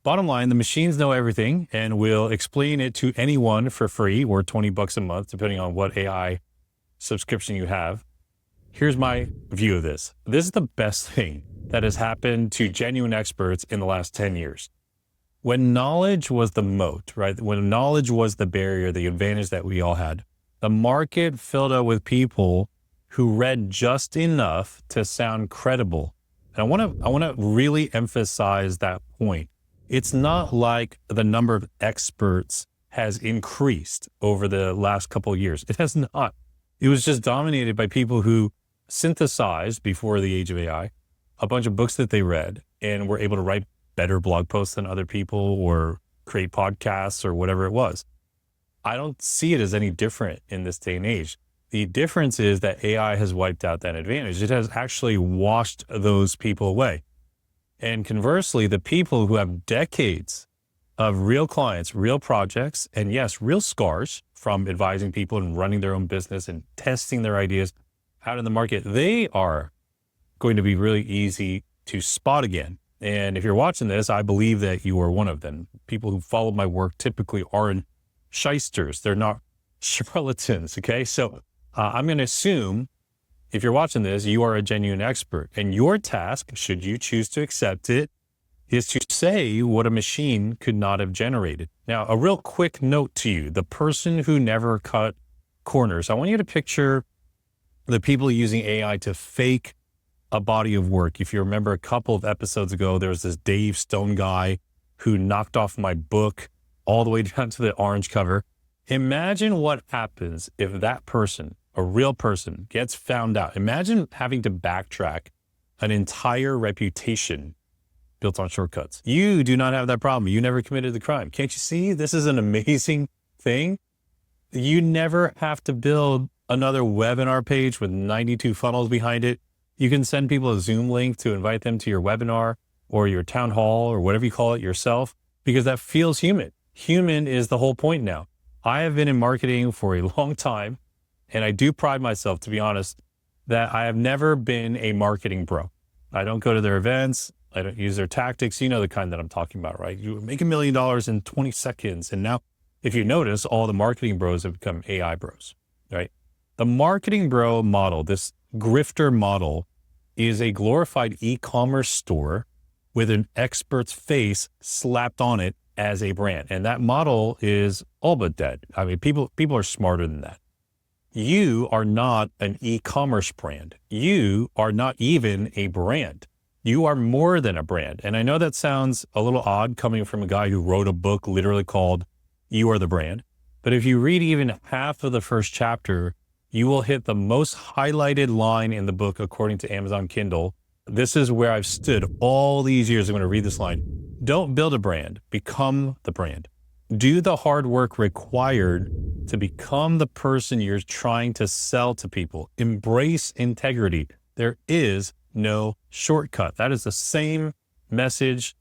Bottom line, the machines know everything and will explain it to anyone for free or $20 a month, depending on what AI subscription you have. Here's my view of this. This is the best thing that has happened to genuine experts in the last 10 years. When knowledge was the moat, right? When knowledge was the barrier, the advantage that we all had, the market filled up with people who read just enough to sound credible. And I want to really emphasize that point. It's not like the number of experts has increased over the last couple of years. It has not. It was just dominated by people who synthesized, before the age of AI, a bunch of books that they read and were able to write better blog posts than other people or create podcasts or whatever it was. I don't see it as any different in this day and age. The difference is that AI has wiped out that advantage. It has actually washed those people away. And conversely, the people who have decades of real clients, real projects, and yes, real scars from advising people and running their own business and testing their ideas out in the market, they are going to be really easy to spot again. And if you're watching this, I believe that you are one of them. People who follow my work typically aren't shysters. They're not charlatans, okay? So I'm going to assume if you're watching this, you are a genuine expert. And your task, should you choose to accept it, is to say what a machine could not have generated. Now, a real quick note to you, the person who never cut corners. I want you to picture the people using AI to fake a body of work. If you remember a couple of episodes ago, there was this Dave Stone guy who knocked off my book all the way down to the orange cover. Imagine what happens if that person, a real person, gets found out. Imagine having to backtrack an entire reputation built on shortcuts. You do not have that problem. You never committed the crime. Can't you see? This is an amazing thing. You never have to build another webinar page with 92 funnels behind it. You can send people a Zoom link to invite them to your webinar or your town hall or whatever you call it yourself, because that feels human. Human is the whole point now. I have been in marketing for a long time, and I do pride myself, to be honest, that I have never been a marketing bro. I don't go to their events. I don't use their tactics. You know the kind that I'm talking about, right? You make $1 million in 20 seconds. And now, if you notice, all the marketing bros have become AI bros, right? The marketing bro model, this grifter model, is a glorified e-commerce store with an expert's face slapped on it as a brand. And that model is all but dead. I mean, people are smarter than that. You are not an e-commerce brand. You are not even a brand. You are more than a brand. And I know that sounds a little odd coming from a guy who wrote a book literally called You Are the Brand. But if you read even half of the first chapter, you will hit the most highlighted line in the book, according to Amazon Kindle. This is where I've stood all these years. I'm going to read this line. Don't build a brand, become the brand. Do the hard work required to become the person you're trying to sell to people. Embrace integrity. There is no shortcut. That is the same message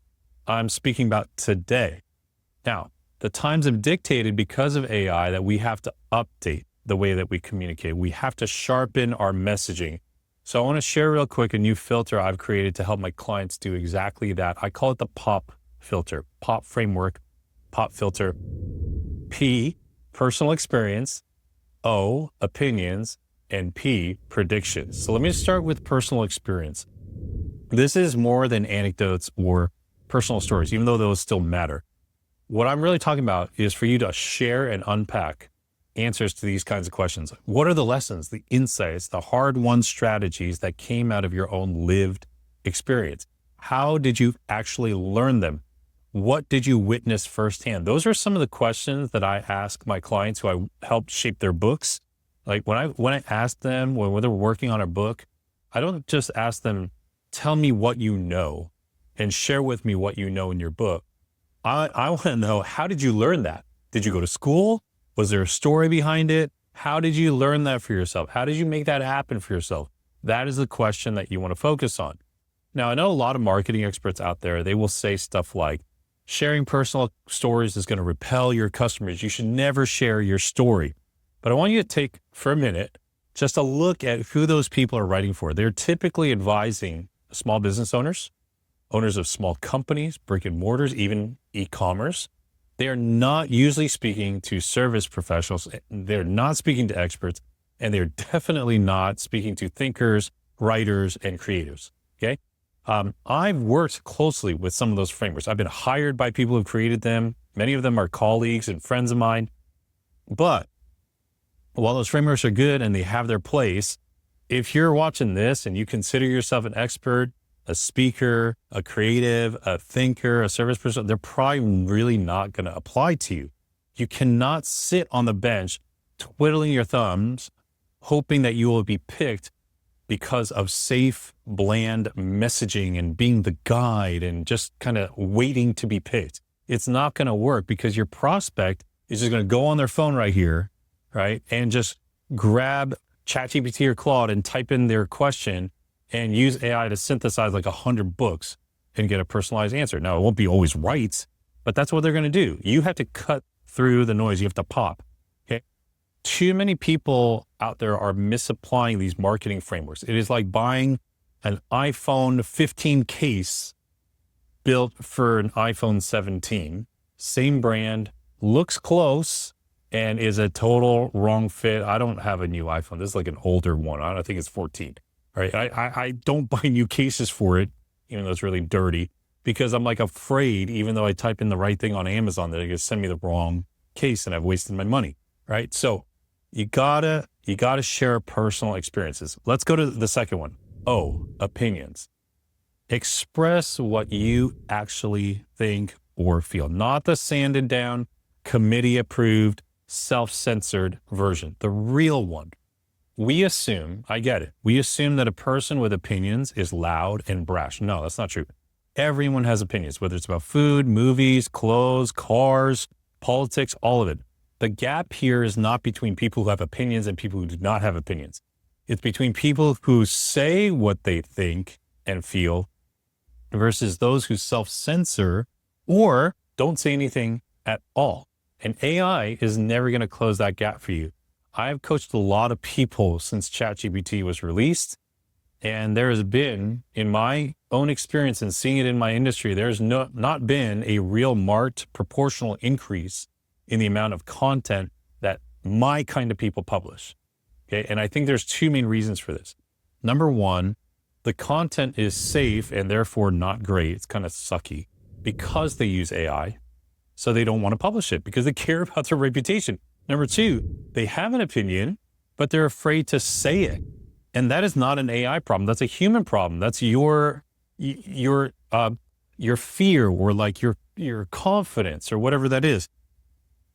I'm speaking about today. Now, the times have dictated, because of AI, that we have to update the way that we communicate. We have to sharpen our messaging. So I want to share real quick a new filter I've created to help my clients do exactly that. I call it the POP filter, POP framework, POP filter. P, personal experience, O, opinions, and P, predictions. So let me start with personal experience. This is more than anecdotes or personal stories, even though those still matter. What I'm really talking about is for you to share and unpack answers to these kinds of questions. What are the lessons, the insights, the hard-won strategies that came out of your own lived experience? How did you actually learn them? What did you witness firsthand? Those are some of the questions that I ask my clients who I helped shape their books. Like when I ask them, when they're working on a book, I don't just ask them, tell me what you know and share with me what you know in your book. I want to know, how did you learn that? Did you go to school? Was there a story behind it? How did you learn that for yourself? How did you make that happen for yourself? That is the question that you want to focus on. Now, I know a lot of marketing experts out there, they will say stuff like, sharing personal stories is going to repel your customers. You should never share your story. But I want you to take, for a minute, just a look at who those people are writing for. They're typically advising small business owners. owners of small companies, brick and mortars, even e-commerce. They are not usually speaking to service professionals. They're not speaking to experts, and they're definitely not speaking to thinkers, writers, and creatives. Okay. I've worked closely with some of those frameworks. I've been hired by people who've created them. Many of them are colleagues and friends of mine. But while those frameworks are good and they have their place, if you're watching this and you consider yourself an expert, a speaker, a creative, a thinker, a service person, they're probably really not going to apply to you. You cannot sit on the bench twiddling your thumbs, hoping that you will be picked because of safe, bland messaging and being the guide and just kind of waiting to be picked. It's not going to work because your prospect is just going to go on their phone right here, right? And just grab ChatGPT or Claude and type in their question and use AI to synthesize like 100 books and get a personalized answer. Now, it won't be always right, but that's what they're going to do. You have to cut through the noise. You have to pop. Okay. Too many people out there are misapplying these marketing frameworks. It is like buying an iPhone 15 case built for an iPhone 17, same brand, looks close, and is a total wrong fit. I don't have a new iPhone. This is like an older one. I think it's 14. Right? I don't buy new cases for it, even though it's really dirty, because I'm like afraid, even though I type in the right thing on Amazon, that they're going to send me the wrong case and I've wasted my money. Right? So you gotta share personal experiences. Let's go to the second one. Opinions. Express what you actually think or feel, not the sanded down, committee approved, self-censored version, the real one. We assume, I get it, we assume that a person with opinions is loud and brash. No, that's not true. Everyone has opinions, whether it's about food, movies, clothes, cars, politics, all of it. The gap here is not between people who have opinions and people who do not have opinions. It's between people who say what they think and feel versus those who self-censor or don't say anything at all. And AI is never going to close that gap for you. I've coached a lot of people since ChatGPT was released, and there has been, in my own experience and seeing it in my industry, there's not been a real marked proportional increase in the amount of content that my kind of people publish. Okay. And I think there's two main reasons for this. Number one, the content is safe and therefore not great. It's kind of sucky because they use AI. So they don't want to publish it because they care about their reputation. Number two, they have an opinion, but they're afraid to say it. And that is not an AI problem. That's a human problem. That's your fear or like your confidence or whatever that is.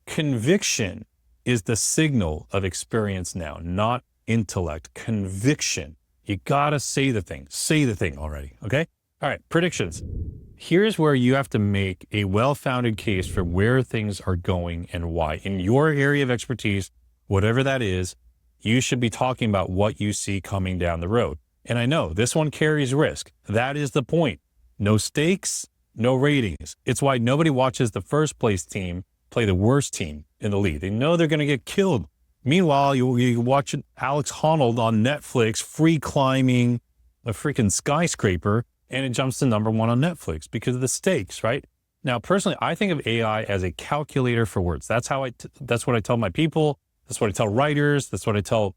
Conviction is the signal of experience now, not intellect. Conviction. You gotta say the thing already. Okay. All right. Predictions. Here's where you have to make a well-founded case for where things are going and why. In your area of expertise, whatever that is, you should be talking about what you see coming down the road. And I know this one carries risk. That is the point. No stakes, no ratings. It's why nobody watches the first place team play the worst team in the league. They know they're going to get killed. Meanwhile, you watch Alex Honnold on Netflix free climbing a freaking skyscraper, and it jumps to number one on Netflix because of the stakes, right? Now, personally, I think of AI as a calculator for words. That's what I tell my people. That's what I tell writers. That's what I tell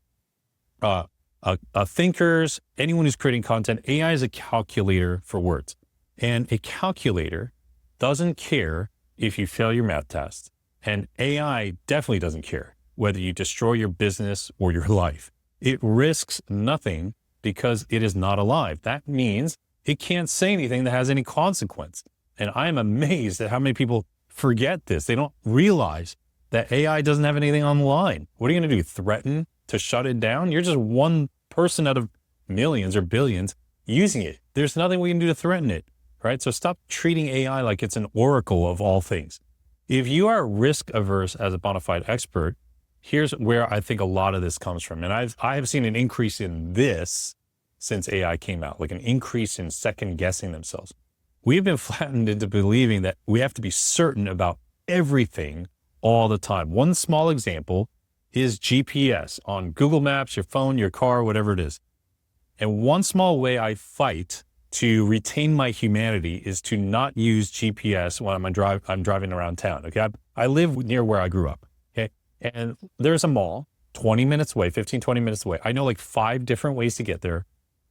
thinkers, anyone who's creating content. AI is a calculator for words. And a calculator doesn't care if you fail your math test. And AI definitely doesn't care whether you destroy your business or your life. It risks nothing because it is not alive. That means it can't say anything that has any consequence. And I am amazed at how many people forget this. They don't realize that AI doesn't have anything on the line. What are you going to do? Threaten to shut it down? You're just one person out of millions or billions using it. There's nothing we can do to threaten it, right? So stop treating AI like it's an oracle of all things. If you are risk averse as a bona fide expert, here's where I think a lot of this comes from. And I have seen an increase in this since AI came out, like an increase in second guessing themselves. We've been flattened into believing that we have to be certain about everything all the time. One small example is GPS on Google Maps, your phone, your car, whatever it is. And one small way I fight to retain my humanity is to not use GPS when I'm driving around town. Okay. I live near where I grew up. Okay. And there's a mall 20 minutes away, 15, 20 minutes away. I know like 5 different ways to get there.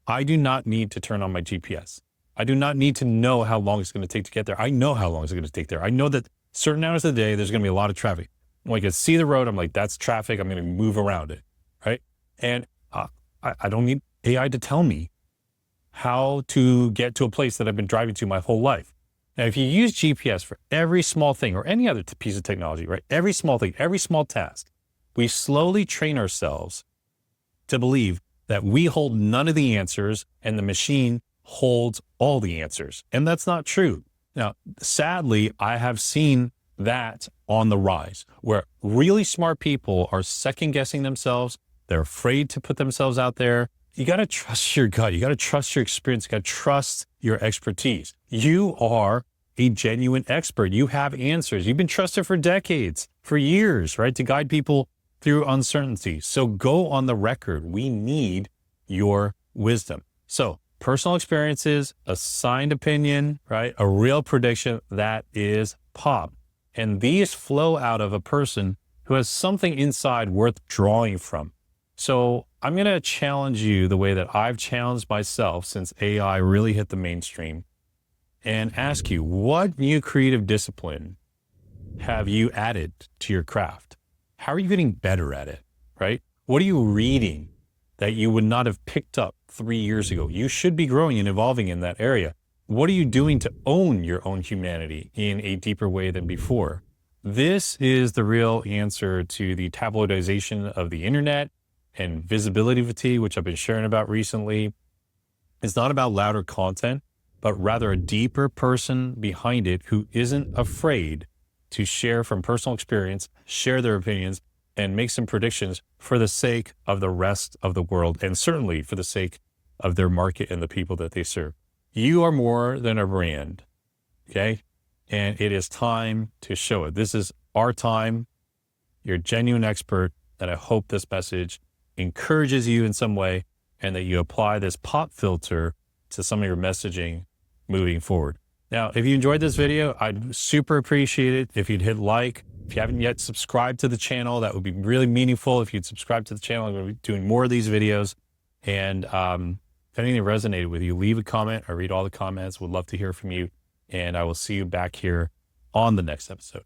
I do not need to turn on my GPS. I do not need to know how long it's going to take to get there. I know how long it's going to take there. I know that certain hours of the day, there's going to be a lot of traffic. When I can see the road, I'm like, that's traffic. I'm going to move around it. Right. And I don't need AI to tell me how to get to a place that I've been driving to my whole life. Now, if you use GPS for every small thing or any other piece of technology, right? Every small thing, every small task, we slowly train ourselves to believe that we hold none of the answers and the machine holds all the answers. And that's not true. Now, sadly, I have seen that on the rise where really smart people are second guessing themselves. They're afraid to put themselves out there. You got to trust your gut. You got to trust your experience. You got to trust your expertise. You are a genuine expert. You have answers. You've been trusted for decades, for years, right? To guide people through uncertainty. So go on the record. We need your wisdom. So personal experiences, assigned opinion, right? A real prediction, that is pop. And these flow out of a person who has something inside worth drawing from. So I'm going to challenge you the way that I've challenged myself since AI really hit the mainstream and ask you, what new creative discipline have you added to your craft? How are you getting better at it, right? What are you reading that you would not have picked up 3 years ago? You should be growing and evolving in that area. What are you doing to own your own humanity in a deeper way than before? This is the real answer to the tabloidization of the internet and visibility fatigue, which I've been sharing about recently. It's not about louder content, but rather a deeper person behind it who isn't afraid to share from personal experience, share their opinions, and make some predictions for the sake of the rest of the world, and certainly for the sake of their market and the people that they serve. You are more than a brand, okay? And it is time to show it. This is our time. You're a genuine expert, and I hope this message encourages you in some way and that you apply this pop filter to some of your messaging moving forward. Now, if you enjoyed this video, I'd super appreciate it if you'd hit like. If you haven't yet subscribed to the channel, that would be really meaningful. If you'd subscribe to the channel, I'm going to be doing more of these videos. And if anything resonated with you, leave a comment. I read all the comments. Would love to hear from you. And I will see you back here on the next episode.